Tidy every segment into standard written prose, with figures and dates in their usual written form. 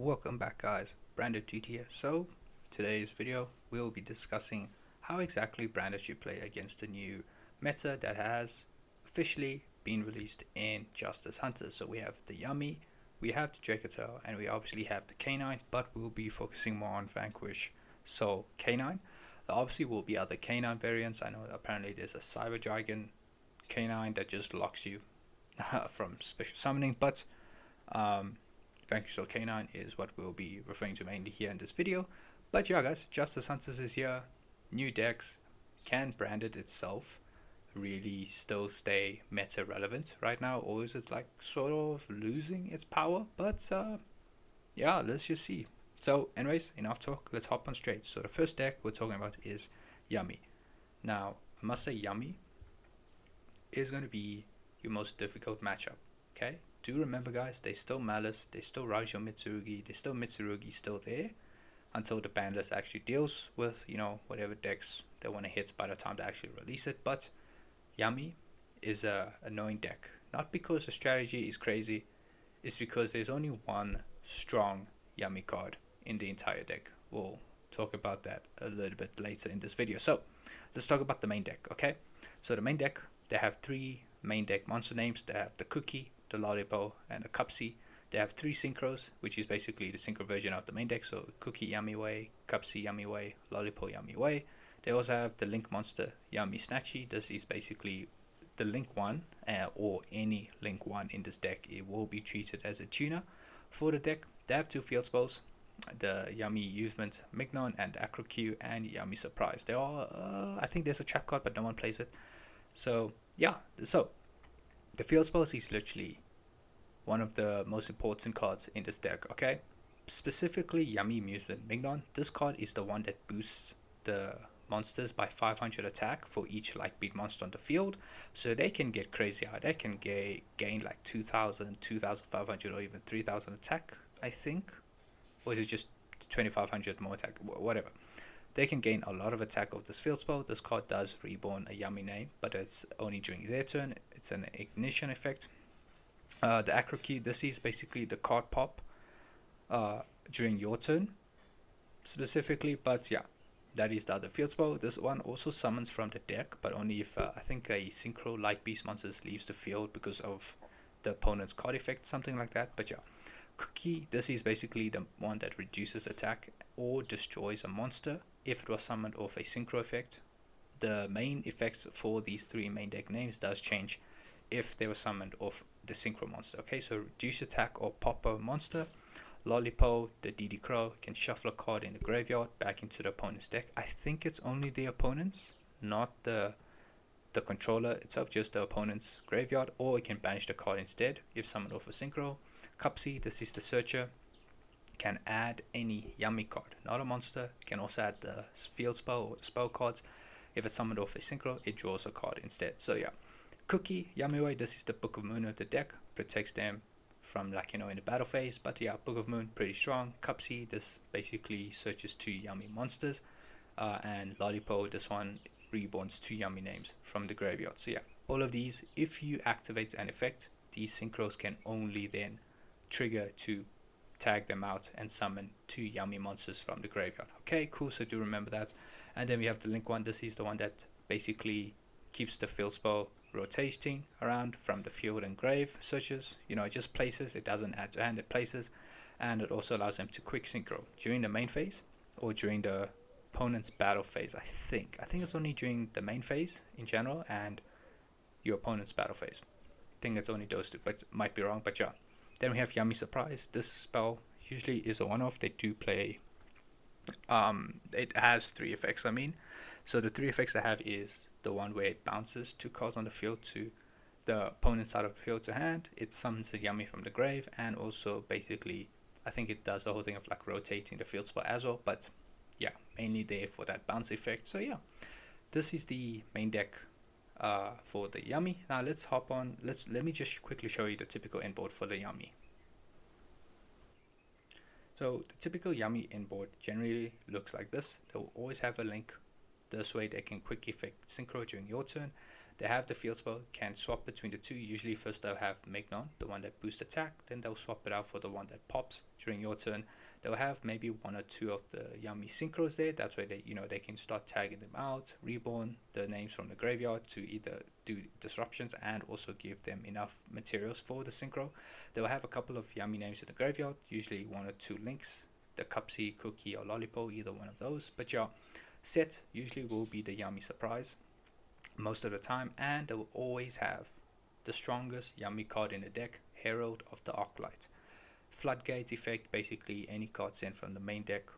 Welcome back guys, Branded Dude here. So today's video we'll be discussing how exactly Branded should play against the new meta that has officially been released in Justice Hunters. So we have the Yummy, we have the Dracotail, and we obviously have the K9, but we'll be focusing more on Vanquish so K9. There obviously will be other K9 variants. I know apparently there's a Cyber Dragon K9 that just locks you from special summoning, but Vanquish K9 is what we'll be referring to mainly here in this video. But yeah guys, Justice Hunters is here, new decks. Can Branded itself really still stay meta relevant right now, or is it like sort of losing its power? But yeah, let's just see. So anyways, enough talk, let's hop on straight. So the first deck we're talking about is Yummy. Now I must say Yummy is going to be your most difficult matchup. Okay, do remember guys, they still Malice, they still Raijo Mitsurugi, they still Mitsurugi still there until the ban list actually deals with, you know, whatever decks they want to hit by the time they actually release it. But Yummy is a annoying deck, not because the strategy is crazy, it's because there's only one strong Yummy card in the entire deck. We'll talk about that a little bit later in this video. So let's talk about the main deck. Okay, so the main deck, they have three main deck monster names. They have the Cookie, the Lollipop, and the Cupsy. They have three synchros, which is basically the synchro version of the main deck. So Cookie Yummy Way, Cupsy Yummy Way, Lollipop Yummy Way. They also have the Link monster Yummy Snatchy. This is basically the Link 1, or any Link 1 in this deck. It will be treated as a tuner for the deck. They have two field spells, the Yummy Usement Mignon and Acro Q, and Yummy Surprise. They are, I think there's a trap card, but no one plays it. So yeah, so the field spells is literally one of the most important cards in this deck. Okay, specifically Yummy Amusement Mignon. This card is the one that boosts the monsters by 500 attack for each light beat monster on the field, so they can get crazy out. They can gain like 2000, 2500, or even 3000 attack, I think, or is it just 2500 more attack, whatever. They can gain a lot of attack of this field spell. This card does reborn a Yummy name, but it's only during their turn. It's an ignition effect. The Acro Key, this is basically the card pop during your turn specifically, but yeah, that is the other field spell. This one also summons from the deck, but only if I think a synchro light beast monsters leaves the field because of the opponent's card effect, something like that. But yeah, Cookie, this is basically the one that reduces attack or destroys a monster if it was summoned off a synchro effect. The main effects for these three main deck names does change if they were summoned off the synchro monster. Okay, so reduce attack or pop a monster. Lollipop, the DD Crow, can shuffle a card in the graveyard back into the opponent's deck. I think it's only the opponent's, not the controller itself, just the opponent's graveyard, or it can banish the card instead if summoned off a synchro. Cupsy, this is the searcher, can add any Yummy card, not a monster. Can also add the field spell or the spell cards. If it's summoned off a synchro, it draws a card instead. So yeah, Cookie Yummy Way, this is the Book of Moon of the deck, protects them from, like, you know, in the battle phase. But yeah, Book of Moon, pretty strong. Cupsy, this basically searches two Yummy monsters, and Lollipop, this one reborns two Yummy names from the graveyard. So yeah, all of these, if you activate an effect, these synchros can only then trigger to tag them out and summon two Yummy monsters from the graveyard. Okay, cool, so do remember that. And then we have the Link one. This is the one that basically keeps the field spell rotating around from the field and grave searches. You know, it just places, it doesn't add to hand, it places. And it also allows them to quick synchro during the main phase or during the opponent's battle phase. I think it's only during the main phase in general and your opponent's battle phase. I think it's only those two, but might be wrong. But yeah, then we have Yummy Surprise. This spell usually is a one-off. They do play, it has three effects, I mean. So the three effects I have is the one where it bounces two cards on the field to the opponent's side of the field to hand. It summons a Yummy from the grave, and also basically I think it does the whole thing of like rotating the field spell as well. But yeah, mainly there for that bounce effect. So yeah, this is the main deck for the Yummy. Now let's hop on, let me just quickly show you the typical end board for the Yummy. So the typical Yummy end board generally looks like this. They'll always have a Link. This way they can quick effect synchro during your turn. They have the field spell, can swap between the two. Usually first they'll have Mignon, the one that boosts attack, then they'll swap it out for the one that pops during your turn. They'll have maybe one or two of the Yummy synchros there. That's why they can start tagging them out, reborn the names from the graveyard to either do disruptions and also give them enough materials for the synchro. They'll have a couple of Yummy names in the graveyard, usually one or two links, the Cupsy, Cookie, or Lollipop, either one of those. But yeah, set usually will be the Yummy Surprise most of the time, and they will always have the strongest Yummy card in the deck, Herald of the Arclight. Floodgate effect, basically any card sent from the main deck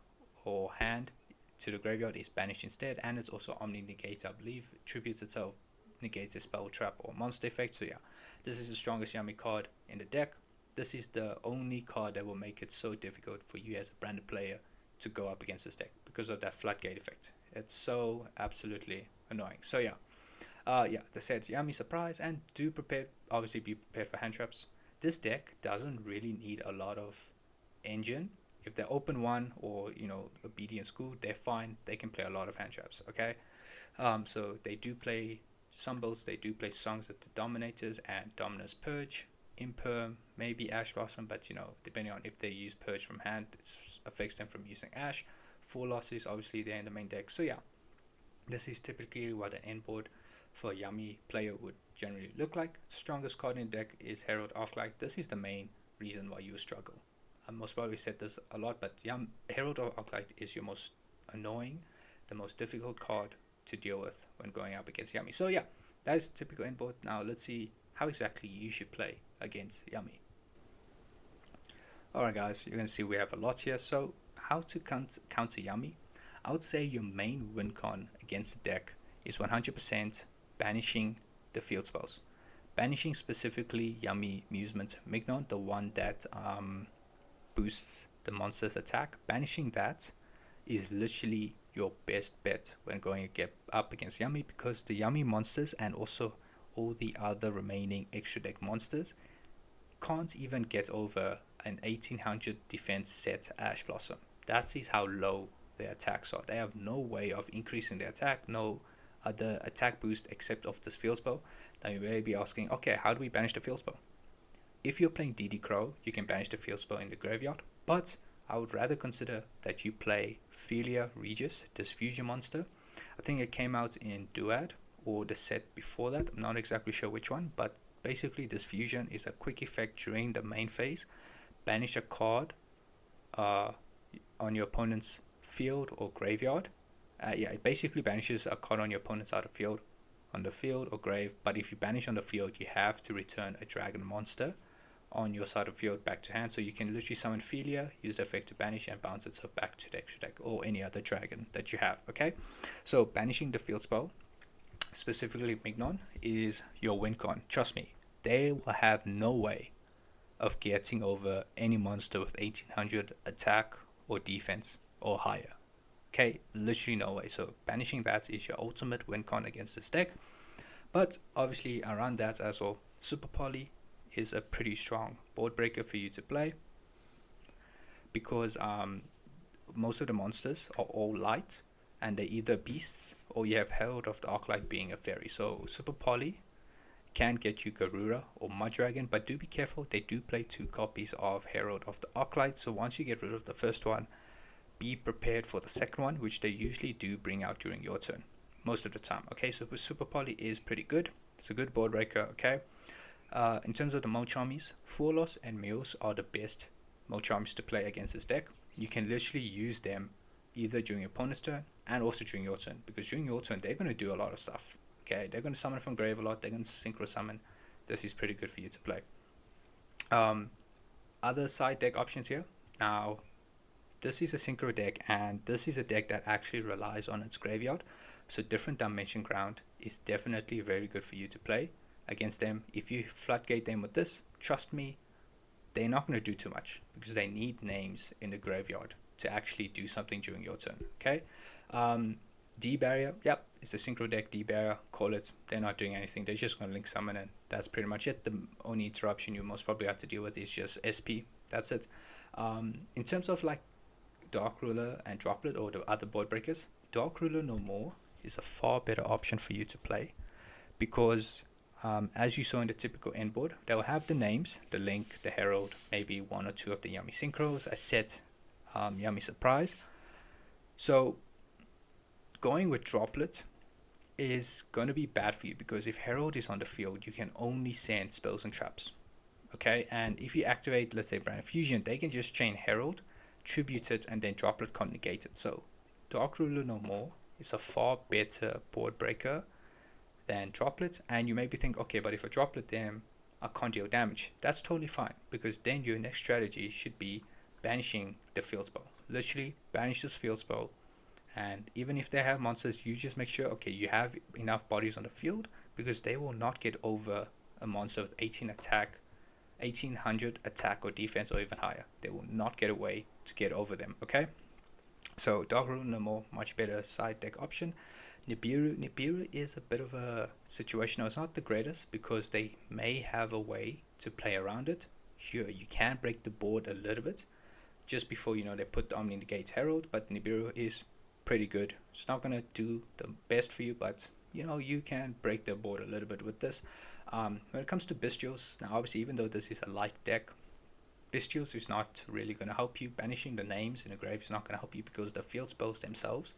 or hand to the graveyard is banished instead, and it's also Omni Negate, I believe. Tributes itself, negates a spell, trap, or monster effect. So yeah, this is the strongest Yummy card in the deck. This is the only card that will make it so difficult for you as a branded player to go up against this deck because of that Floodgate effect. It's so absolutely annoying. So yeah, the set Yummy Surprise, and do prepare, obviously be prepared for hand traps. This deck doesn't really need a lot of engine. If they open one or obedient school, they're fine. They can play a lot of hand traps. Okay, so they do play some builds. They do play Songs of the Dominators and Dominus Purge, Imperm, maybe Ash Blossom, but depending on if they use Purge from hand, it affects them from using Ash. 4 losses, obviously they're in the main deck. So yeah, this is typically what an end board for a Yummy player would generally look like. Strongest card in the deck is Herald Arclight. This is the main reason why you struggle. I most probably said this a lot, but Herald Arclight is your most annoying, the most difficult card to deal with when going up against Yummy. So yeah, that is typical end board. Now let's see how exactly you should play against Yummy. Alright guys, you're going to see we have a lot here. So how to counter Yummy? I would say your main win con against the deck is 100% banishing the field spells. Banishing specifically Yummy Musement Mignon, the one that boosts the monster's attack. Banishing that is literally your best bet when going to get up against Yummy, because the Yummy monsters and also all the other remaining extra deck monsters can't even get over an 1800 defense set Ash Blossom. That is how low their attacks are. They have no way of increasing their attack, no other attack boost except of this field spell. Now you may be asking, okay, how do we banish the field spell? If you're playing DD Crow, you can banish the field spell in the graveyard, but I would rather consider that you play Philia Regis, this fusion monster. I think it came out in Duad or the set before that. I'm not exactly sure which one, but basically this fusion is a quick effect during the main phase. Banish a card on your opponent's field or graveyard. It basically banishes a card on your opponent's side of field, on the field or grave, but if you banish on the field, you have to return a dragon monster on your side of field back to hand. So you can literally summon Philia, use the effect to banish, and bounce itself back to the extra deck or any other dragon that you have. Okay, so banishing the field spell, specifically Mignon, is your win con. Trust me, they will have no way of getting over any monster with 1800 attack or defense or higher. Okay, literally no way. So banishing that is your ultimate win con against this deck. But obviously around that as well, Super Poly is a pretty strong board breaker for you to play, because most of the monsters are all light and they're either beasts or you have Herald of the Arclight being a fairy. So Super Poly can get you Garura or Muddragon, but do be careful, they do play 2 copies of Herald of the Arclight. So once you get rid of the first one, be prepared for the second one, which they usually do bring out during your turn most of the time. Okay, so Super Poly is pretty good. It's a good board breaker. Okay, in terms of the Mochamis, Furlos and Mews are the best Mochamis to play against this deck. You can literally use them either during your opponent's turn and also during your turn, because during your turn they're going to do a lot of stuff. Okay, they're going to summon from grave a lot, they're going to synchro summon. This is pretty good for you to play. Other side deck options here. Now this is a synchro deck, and this is a deck that actually relies on its graveyard. So Different Dimension Ground is definitely very good for you to play against them. If you floodgate them with this, trust me, they're not going to do too much, because they need names in the graveyard to actually do something during your turn. Okay, D-Barrier, yep, it's a synchro deck. D-Barrier, call it. They're not doing anything, they're just going to link summon, and that's pretty much it. The only interruption you most probably have to deal with is just SP. That's it. In terms of like Dark Ruler and Droplet or the other board breakers, Dark Ruler No More is a far better option for you to play, because as you saw in the typical end board, they'll have the names, the Link, the Herald, maybe one or two of the Yummy Synchros, a set Yummy Surprise. So going with Droplet is going to be bad for you, because if Herald is on the field, you can only send spells and traps. Okay, and if you activate, let's say, Brand Fusion, they can just chain Herald, tribute it, and then Droplet can't negate it. So Dark Ruler no more is a far better board breaker than Droplet. And you maybe think, okay, but if I Droplet them, I can't deal damage. That's totally fine, because then your next strategy should be banishing the field spell. Literally banish this field spell, and even if they have monsters, you just make sure, okay, you have enough bodies on the field, because they will not get over a monster with 1800 attack or defense or even higher. They will not get away to get over them. Okay, so Dark Ruler no more, much better side deck option. Nibiru is a bit of a situation. It's not the greatest, because they may have a way to play around it. Sure, you can break the board a little bit just before, you know, they put the Omni Negate Herald, but Nibiru is pretty good. It's not going to do the best for you, but you know, you can break the board a little bit with this. When it comes to Bestials, now obviously, even though this is a light deck, Bestials is not really going to help you. Banishing the names in the grave is not going to help you, because the field spells themselves,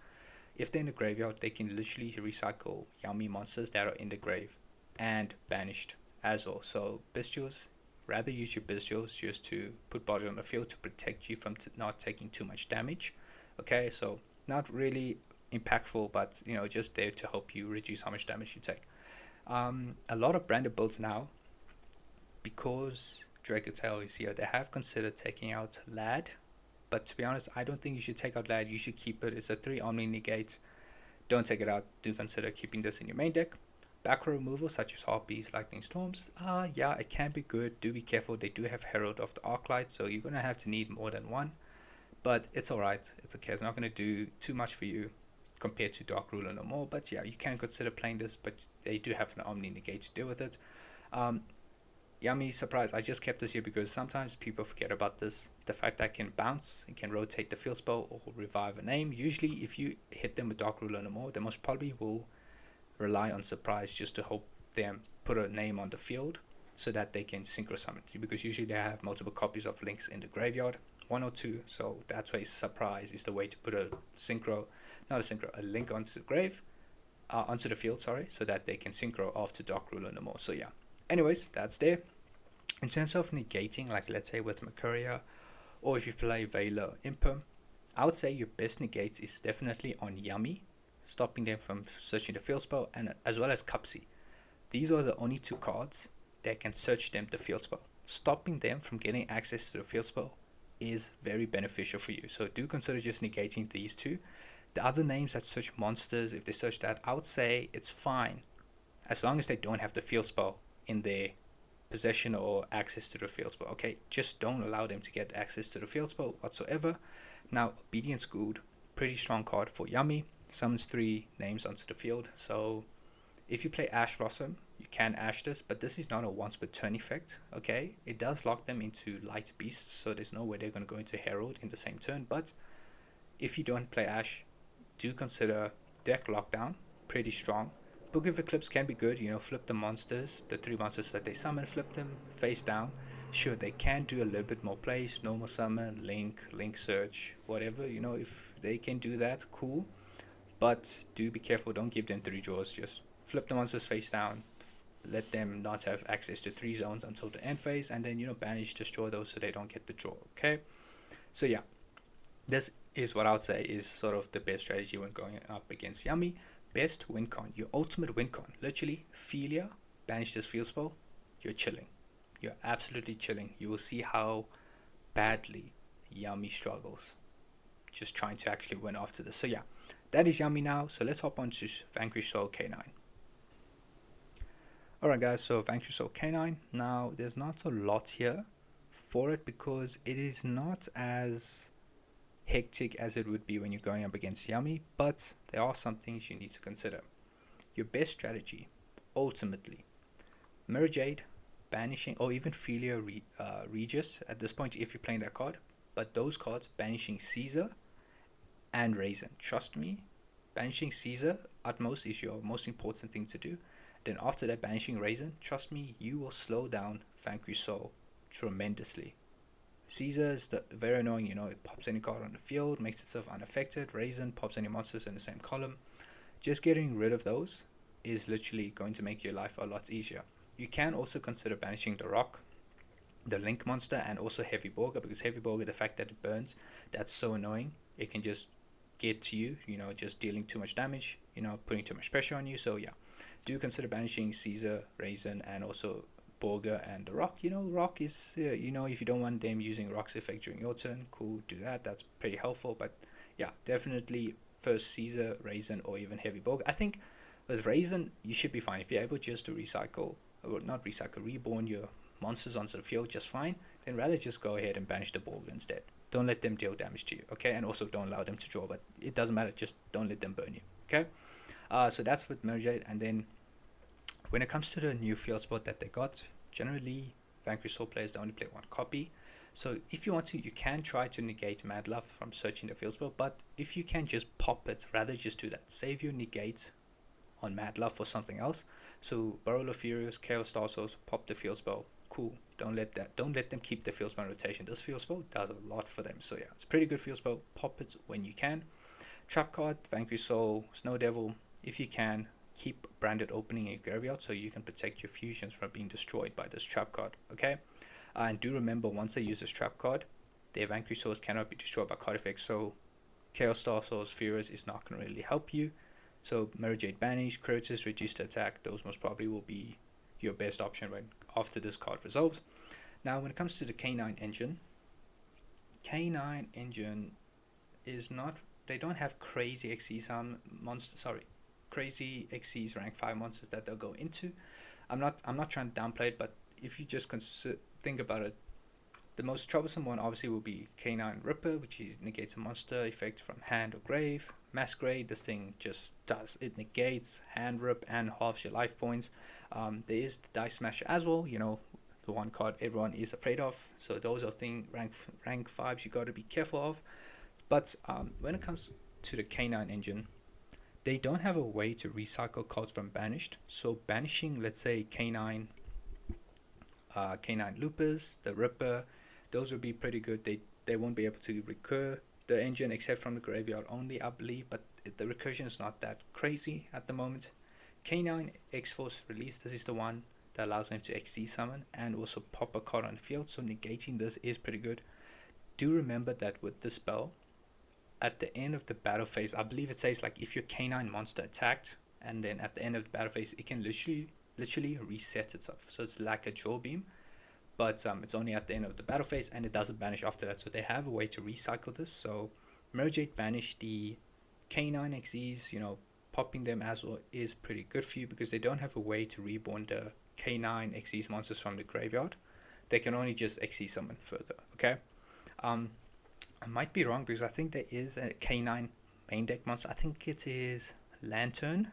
if they're in the graveyard, they can literally recycle Yummy monsters that are in the grave and banished as well. So Bestials, rather use your Bestials just to put bodies on the field to protect you from not taking too much damage. Okay, so not really impactful, but you know, just there to help you reduce how much damage you take. A lot of branded builds now, because Dracotail is here, they have considered taking out Lad, but to be honest, I don't think you should take out Lad. You should keep it. It's a 3 Omni Negate. Don't take it out. Do consider keeping this in your main deck. Back row removal such as Harpies, Lightning Storms, yeah, it can be good. Do be careful. They do have Herald of the Arclight, so you're going to have to need more than one, but it's alright. It's okay. It's not going to do too much for you compared to Dark Ruler no more, but yeah, you can consider playing this, but they do have an Omni Negate to deal with it. Yummy Surprise, I just kept this here because sometimes people forget about this. The fact that it can bounce, it can rotate the field spell or revive a name. Usually if you hit them with Dark Ruler no more, they most probably will rely on Surprise just to help them put a name on the field so that they can synchro summon you, because usually they have multiple copies of Links in the graveyard, 1 or 2, so that's why Surprise is the way to put a Link onto the grave, onto the field, sorry, so that they can synchro after Dark Ruler no more. So yeah, anyways, that's there. In terms of negating, like let's say with Mercuria, or if you play Veiler Imper, I would say your best negates is definitely on Yummy, stopping them from searching the field spell, and as well as Cupsy. These are the only 2 cards that can search them the field spell. Stopping them from getting access to the field spell is very beneficial for you, so do consider just negating these 2. The other names that search monsters, if they search that, I would say it's fine, as long as they don't have the field spell in their possession or access to the field spell. Okay, just don't allow them to get access to the field spell whatsoever. Now, Obedience Good, pretty strong card for Yummy, summons 3 names onto the field. So if you play Ash Blossom, you can Ash this, but this is not a once per turn effect. Okay, it does lock them into Light Beasts, so there's no way they're going to go into Herald in the same turn. But if you don't play Ash, do consider Deck Lockdown, pretty strong. Book of Eclipse can be good, you know, flip the monsters, the 3 monsters that they summon, flip them face down. Sure, they can do a little bit more plays, normal summon, link search, whatever, you know, if they can do that, cool. But do be careful, don't give them 3 draws, just flip the monsters face down, let them not have access to 3 zones until the end phase, and then, you know, banish, destroy those so they don't get the draw, okay? So yeah, this is what I would say is sort of the best strategy when going up against Yummy. Best win con, your ultimate win con, literally Philia, banish this field spell, you're chilling. You're absolutely chilling. You will see how badly Yummy struggles just trying to actually win after this. So yeah, that is Yummy now. So let's hop on to Vanquish K9. Alright guys, so Vanquish K9. Now there's not a lot here for it because it is not as hectic as it would be when you're going up against Yummy, but there are some things you need to consider. Your best strategy, ultimately, Mirror Jade, banishing, or even Philia Regis at this point if you're playing that card, but those cards, banishing Caesar and Raisin. Trust me, banishing Caesar at most is your most important thing to do, Then after that, banishing Raisin, trust me, you will slow down Vanquish tremendously. Caesar is very annoying, it pops any card on the field, makes itself unaffected. Raisin pops any monsters in the same column. Just getting rid of those is literally going to make your life a lot easier. You can also consider banishing the Rock, the Link monster, and also Heavy Borger, because Heavy Borger, the fact that it burns, that's so annoying. It can just get to you, just dealing too much damage, putting too much pressure on you. So yeah, do consider banishing Caesar, Raisin, and also Borger and the Rock. Rock is, if you don't want them using Rock's effect during your turn, cool, do that. That's pretty helpful. But yeah, definitely first Caesar, Raisin, or even Heavy Borger. I think with Raisin, you should be fine. If you're able just to reborn your monsters onto the field just fine, then rather just go ahead and banish the Borger instead. Don't let them deal damage to you, okay? And also don't allow them to draw, but it doesn't matter, just don't let them burn you, okay? So that's with Merjade. And then when it comes to the new field spot that they got, generally Vanquish players they only play one copy. So if you want to, you can try to negate Mad Love from searching the field spell, but if you can just pop it, rather just do that. Save your negate on Mad Love for something else. So Burrow of Furious, Chaos Star Souls, pop the field spell. Cool. Don't let them keep the field spell rotation. This field spell does a lot for them. So yeah, it's a pretty good field spell. Pop it when you can. Trap card, Vanquish Soul, Snow Devil. If you can, keep Branded opening in your graveyard so you can protect your fusions from being destroyed by this trap card. Okay. And do remember, once they use this trap card, their Vanquish Souls cannot be destroyed by card effects. So Chaos Star Souls, Furious is not going to really help you. So Merjade Banish, Crotus, reduced attack, those most probably will be your best option after this card resolves. Now when it comes to the K9 engine is not, they don't have crazy Xyz crazy Xyz rank 5 monsters that they'll go into. I'm not trying to downplay it, but if you just think about it, the most troublesome one obviously will be K9 Ripper, which negates a monster effect from hand or grave. Masquerade, this thing just does. It negates hand rip and halves your life points. There is the Dice Smasher as well, the one card everyone is afraid of. So those are rank 5s you got to be careful of. But when it comes to the K9 engine, they don't have a way to recycle cards from banished. So banishing, let's say K9 Loopers, the Ripper, those would be pretty good. They won't be able to recur the engine except from the graveyard only, I believe, but the recursion is not that crazy at the moment. K9 X-Force release, this is the one that allows them to XC summon and also pop a card on the field, so negating this is pretty good. Do remember that with this spell, at the end of the battle phase, I believe it says like if your K9 monster attacked, and then at the end of the battle phase, it can literally reset itself. So it's like a Jaw Beam, but it's only at the end of the battle phase, and it doesn't banish after that. So they have a way to recycle this. So Merjade banish the K9 XEs, popping them as well is pretty good for you, because they don't have a way to reborn the K9 XEs monsters from the graveyard. They can only just XE summon further, okay? I might be wrong, because I think there is a K9 main deck monster. I think it is Lantern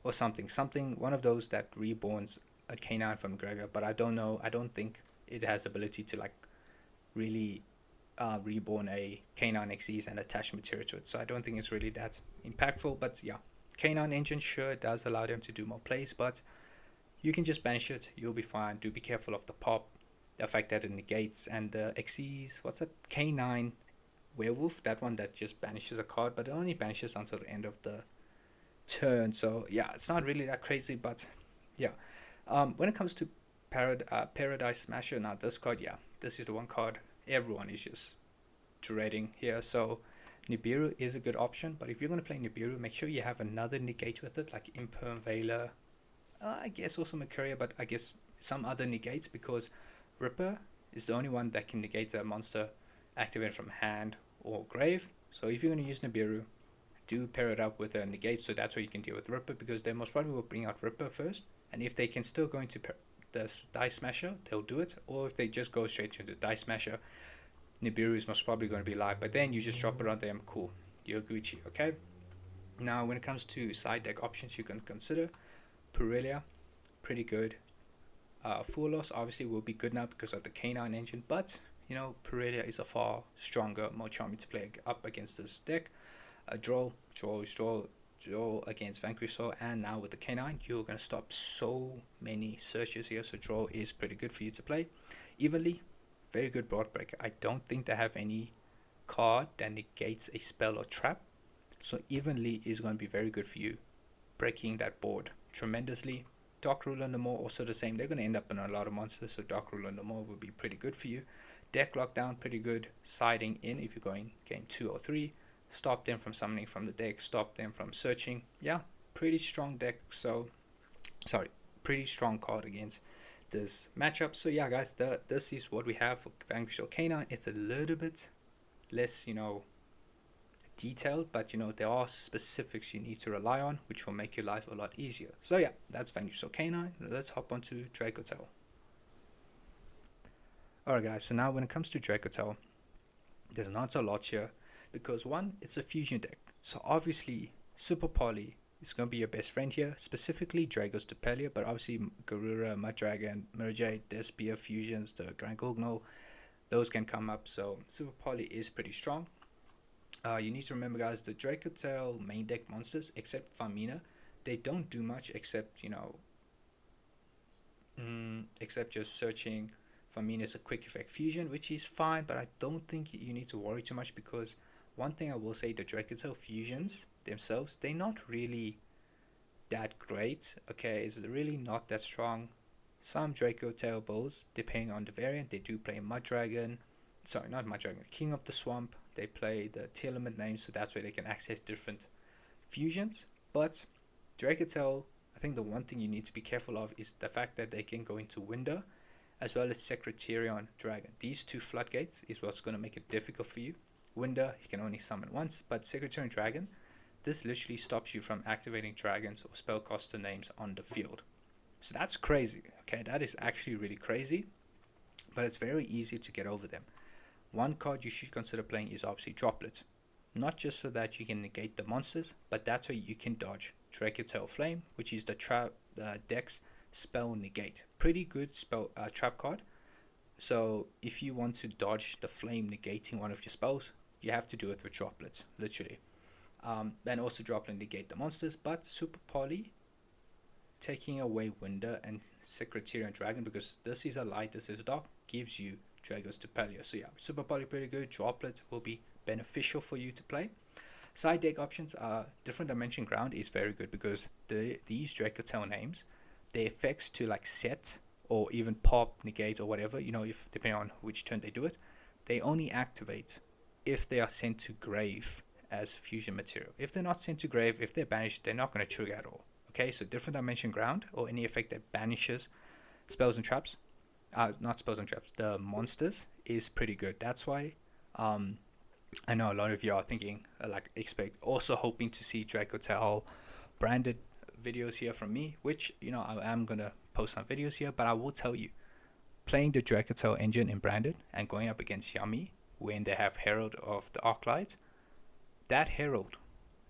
or something, one of those that reborns a K9 from graveyard, but I don't know. I don't think it has the ability to like really reborn a K9 XEs and attach material to it. So I don't think it's really that impactful. But yeah, K9 engine sure does allow them to do more plays, but you can just banish it. You'll be fine. Do be careful of the pop, the fact that it negates, and the XEs. What's that? K9 Werewolf, that one that just banishes a card, but it only banishes until the end of the turn. So yeah, it's not really that crazy, but yeah. When it comes to Paradise Smasher, now this card, yeah, this is the one card everyone is just dreading here. So Nibiru is a good option, but if you're going to play Nibiru, make sure you have another negate with it, like Imperm Veiler, I guess also Mercuria, but I guess some other negates, because Ripper is the only one that can negate a monster activated from hand or grave. So if you're going to use Nibiru, do pair it up with a negate, so that's where you can deal with Ripper, because they most probably will bring out Ripper first, and if they can still go into the Dice Smasher, they'll do it. Or if they just go straight to the Dice Smasher, Nibiru is most probably going to be live, but then you just drop it on them, cool, you're Gucci, okay? Now when it comes to side deck options you can consider, Purelia, pretty good. Full Loss obviously will be good now because of the K9 engine, but Purelia is a far stronger, more charming to play up against this deck. Draw is Draw. draw against Vanquish K9, and now with the K9, you're going to stop so many searches here. So draw is pretty good for you to play. Evenly, very good board breaker. I don't think they have any card that negates a spell or trap. So evenly is going to be very good for you, breaking that board tremendously. Dark Ruler no more, also the same. They're going to end up in a lot of monsters, so Dark Ruler no more will be pretty good for you. Deck lockdown, pretty good. Siding in if you're going game 2 or 3. Stop them from summoning from the deck. Stop them from searching. Yeah, pretty strong deck. So, sorry, pretty strong card against this matchup. So yeah, guys, this is what we have for Vanquish K9. It's a little bit less, detailed, but there are specifics you need to rely on, which will make your life a lot easier. So yeah, that's Vanquish K9. Let's hop onto Dracotail. Alright guys, so now when it comes to Dracotail, there's not a lot here, because one, it's a fusion deck, so obviously Super Poly is going to be your best friend here, specifically Drago's Depelia, but obviously Garura, Mud Dragon, Mirajade, Despia fusions, the Grand Gogno, those can come up, so Super Poly is pretty strong. You need to remember, guys, the Dracotail main deck monsters, except Famina, they don't do much except, except just searching. Famina is a quick effect fusion, which is fine, but I don't think you need to worry too much, because one thing I will say, the Dracotail fusions themselves, they're not really that great. Okay, it's really not that strong. Some Dracotail builds, depending on the variant, they do play Mud Dragon. Sorry, not Mud Dragon, King of the Swamp. They play the Telement name, so that's where they can access different fusions. But Dracotail, I think the one thing you need to be careful of is the fact that they can go into Winder, as well as Secretarian Dragon. These two floodgates is what's going to make it difficult for you. Winder, you can only summon once, but Secretarian Dragon, this literally stops you from activating dragons or spellcaster names on the field. So that's crazy. Okay, that is actually really crazy, but it's very easy to get over them. One card you should consider playing is obviously Droplet. Not just so that you can negate the monsters, but that's where you can dodge Dracotail Flame, which is the deck's spell negate. Pretty good spell trap card. So if you want to dodge the flame negating one of your spells, you have to do it with Droplet, literally. Then also Droplet negate the monsters, but Super Poly taking away Winder and Secretarian Dragon, because this is a light, this is a dark, gives you Drago's Depelia. So yeah, Super Poly pretty good. Droplet will be beneficial for you to play. Side deck options are Different Dimension Ground is very good, because these Dracotail names, their effects to like set or even pop, negate or whatever, if depending on which turn they do it, they only activate if they are sent to grave as fusion material. If they're not sent to grave, if they're banished, they're not going to trigger at all. Okay, so Different Dimension Ground, or any effect that banishes spells and traps, not spells and traps, the monsters, is pretty good. That's why I know a lot of you are thinking, also hoping to see Dracotail branded videos here from me, which I am gonna post some videos here, but I will tell you, playing the Dracotail engine in branded and going up against Yami when they have Herald of the Arclight, that Herald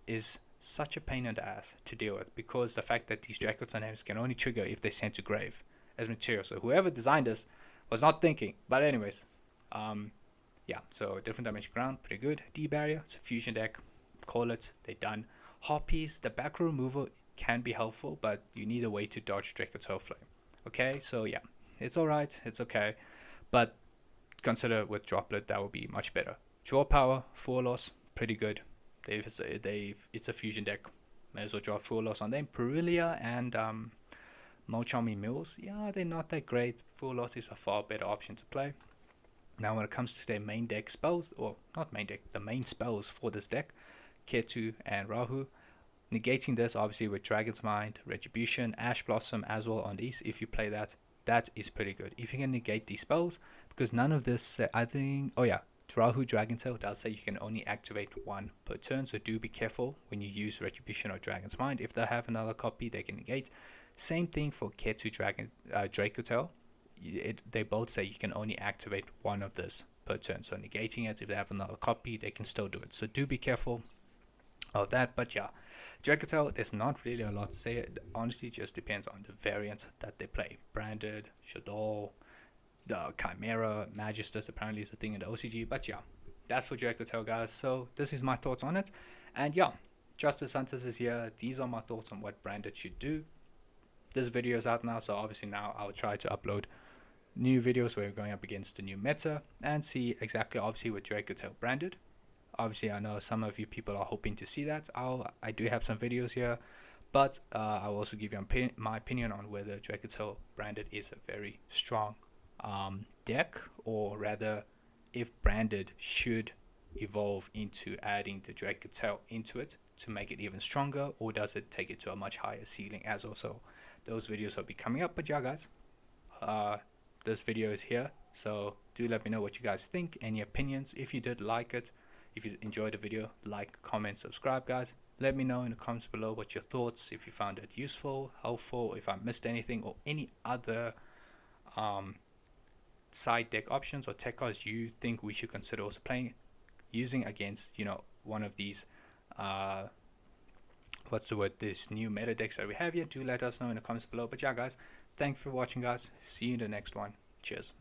is such a pain in the ass to deal with, because the fact that these Dracotail names can only trigger if they're sent to grave as material. So whoever designed this was not thinking. But anyways, yeah, so Different Dimension Ground, pretty good. D-Barrier, it's a fusion deck, call it, they're done. Harpies, the back row removal can be helpful, but you need a way to dodge Dracotail Flame. Okay, so yeah, it's alright, it's okay, but consider with Droplet, that would be much better. Draw Power, 4 loss, pretty good. It's a fusion deck, may as well draw 4 loss on them. Perilia and Mochami Mills, yeah, they're not that great. 4 loss is a far better option to play. Now when it comes to their main deck spells, or not main deck, the main spells for this deck, Ketu and Rahu, negating this obviously with Dragon's Mind, Retribution, Ash Blossom as well on these. If you play that, that is pretty good. If you can negate these spells, because none of this, I think, oh yeah, Rahu Dragontail does say you can only activate 1 per turn, so do be careful when you use Retribution or Dragon's Mind. If they have another copy, they can negate. Same thing for Ketu Dracotail. They both say you can only activate 1 of this per turn, so negating it, if they have another copy, they can still do it. So do be careful of that. But yeah, Dracotail, there's not really a lot to say. It honestly just depends on the variant that they play. Branded, Shadow, the Chimera, Magisters apparently is a thing in the OCG. But yeah, that's for Dracotail, guys. So this is my thoughts on it. And yeah, Justice Hunters is here. These are my thoughts on what Branded should do. This video is out now, so obviously now I'll try to upload new videos where we're going up against the new meta and see exactly, obviously, with Dracotail Branded. Obviously, I know some of you people are hoping to see that. I do have some videos here, but I'll also give you my opinion on whether Dracotail Branded is a very strong deck, or rather, if Branded should evolve into adding the Dracotail into it to make it even stronger, or does it take it to a much higher ceiling as also. Those videos will be coming up. But yeah, guys, this video is here, so do let me know what you guys think, any opinions. If you did like it, if you enjoyed the video, like, comment, subscribe, guys. Let me know in the comments below what your thoughts, if you found it useful, helpful, if I missed anything, or any other side deck options or tech cards you think we should consider also playing, using against, one of these this new meta decks that we have here. Do let us know in the comments below. But yeah, guys, thanks for watching, guys. See you in the next one. Cheers.